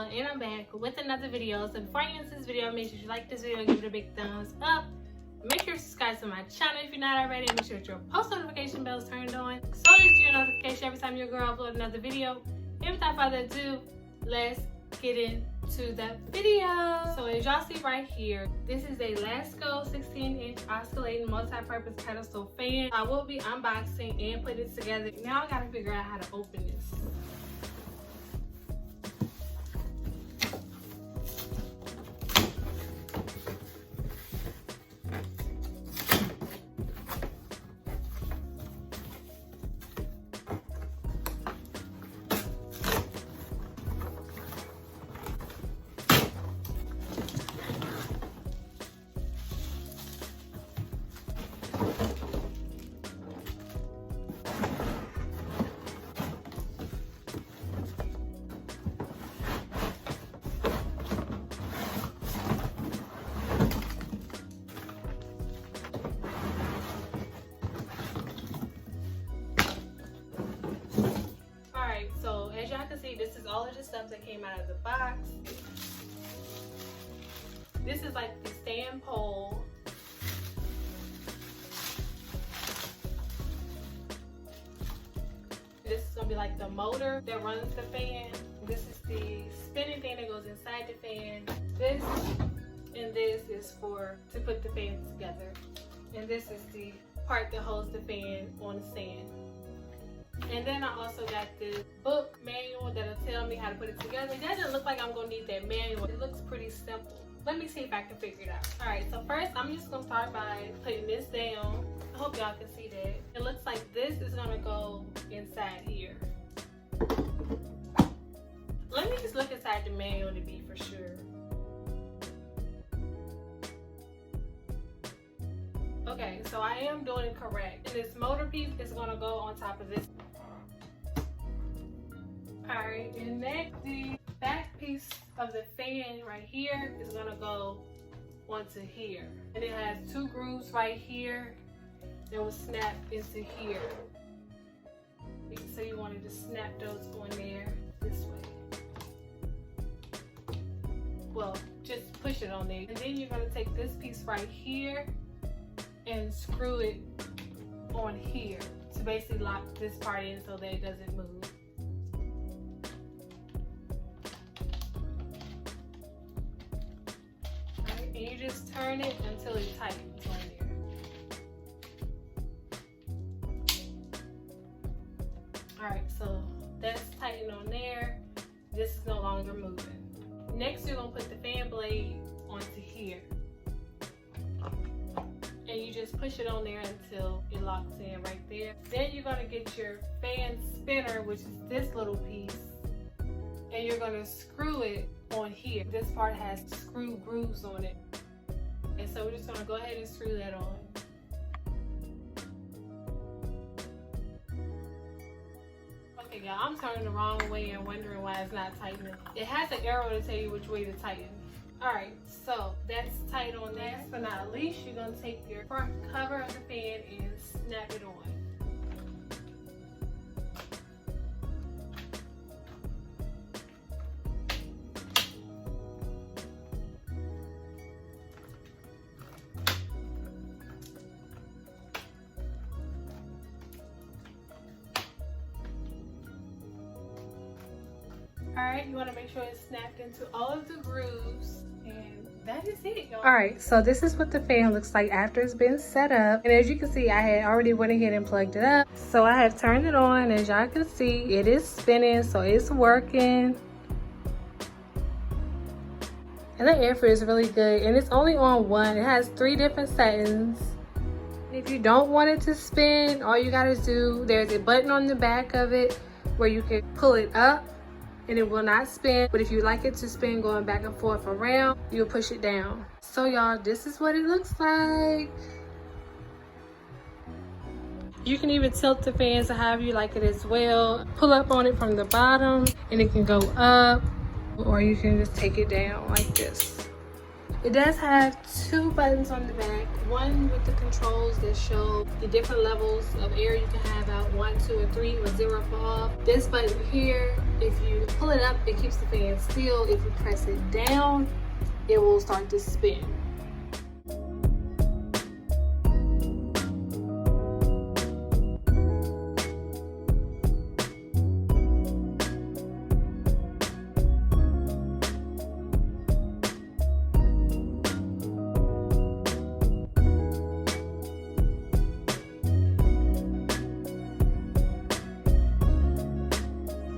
Danielle, and I'm back with another video. So before I get into this video, make sure you like this video, give it a big thumbs up. Make sure you subscribe to my channel if you're not already, and make sure that your post notification bell is turned on so that you get a notification every time your girl upload another video. And without further ado, let's get into the video. So as y'all see right here, this is a Lasko 16-inch oscillating multi-purpose pedestal fan. I will be unboxing and putting it together. Now I gotta figure out how to open this. So as y'all can see, this is all of the stuff that came out of the box. This is like the stand pole. This is gonna be like the motor that runs the fan. This is the spinning thing that goes inside the fan. This and this is to put the fans together. And this is the part that holds the fan on the stand. And then I also got the book manual that'll tell me how to put it together. It doesn't look like I'm gonna need that manual. It looks pretty simple. Let me see if I can figure it out. Alright, so first I'm just gonna start by putting this down. I hope y'all can see that. It looks like this is gonna go inside here. Let me just look inside the manual to be for sure. Okay, so I am doing it correct. And this motor piece is gonna go on top of this. Alright, and next the back piece of the fan right here is gonna go onto here. And it has two grooves right here that will snap into here. So you wanted to snap those on there this way. Well, just push it on there. And then you're gonna take this piece right here and screw it on here to basically lock this part in so that it doesn't move. Alright, and you just turn it until it tightens on there. Alright, so that's tightened on there. This is no longer moving. Next, you're gonna put the fan blade onto here. And you just push it on there until it locks in right there. Then you're gonna get your fan spinner, which is this little piece, and you're gonna screw it on here. This part has screw grooves on it. And so we're just gonna go ahead and screw that on. Okay, y'all, I'm turning the wrong way and wondering why it's not tightening. It has an arrow to tell you which way to tighten. Alright, so that's tight on that. Last but not least, you're going to take your front cover of the fan and snap it on. Alright, you want to make sure it's snapped into all of the grooves. And that is it, y'all. Alright, so this is what the fan looks like after it's been set up. And as you can see, I had already went ahead and plugged it up. So I have turned it on. As y'all can see, it is spinning, so it's working. And the air is really good. And it's only on one. It has 3 different settings. If you don't want it to spin, all you gotta do, there's a button on the back of it where you can pull it up and it will not spin. But if you like it to spin going back and forth around, you'll push it down. So y'all, this is what it looks like. You can even tilt the fans to however you like it as well. Pull up on it from the bottom and it can go up, or you can just take it down like this. It does have 2 buttons on the back, one with the controls that show the different levels of air you can have out, 1, 2, or 3, or 0 for off. This button here, if you pull it up, it keeps the fan still. If you press it down, it will start to spin.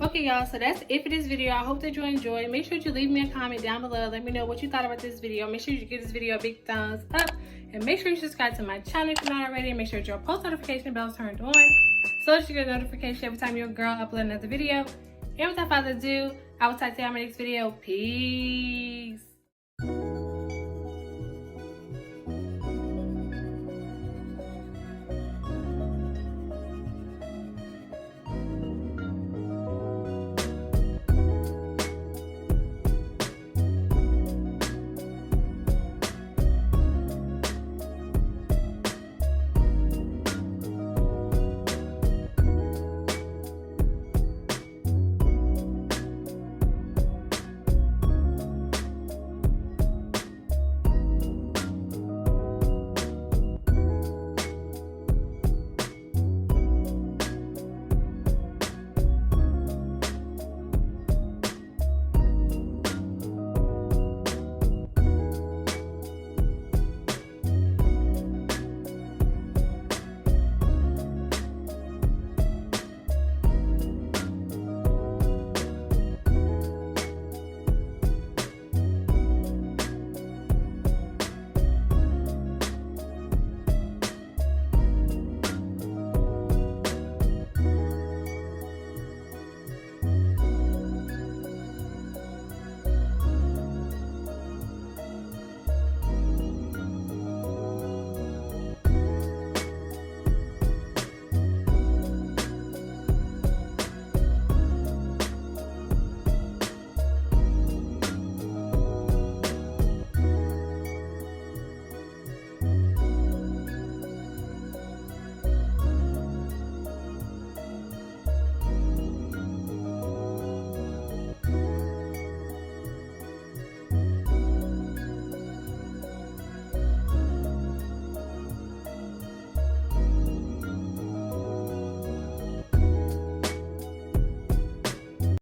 Okay, y'all, so that's it for this video. I hope that you enjoyed. Make sure you leave me a comment down below. Let me know what you thought about this video. Make sure you give this video a big thumbs up, and make sure you subscribe to my channel if you're not already, and make sure your post notification bell is turned on so that you get a notification every time your girl upload another video. And without further ado, I will talk to you on my next video. Peace.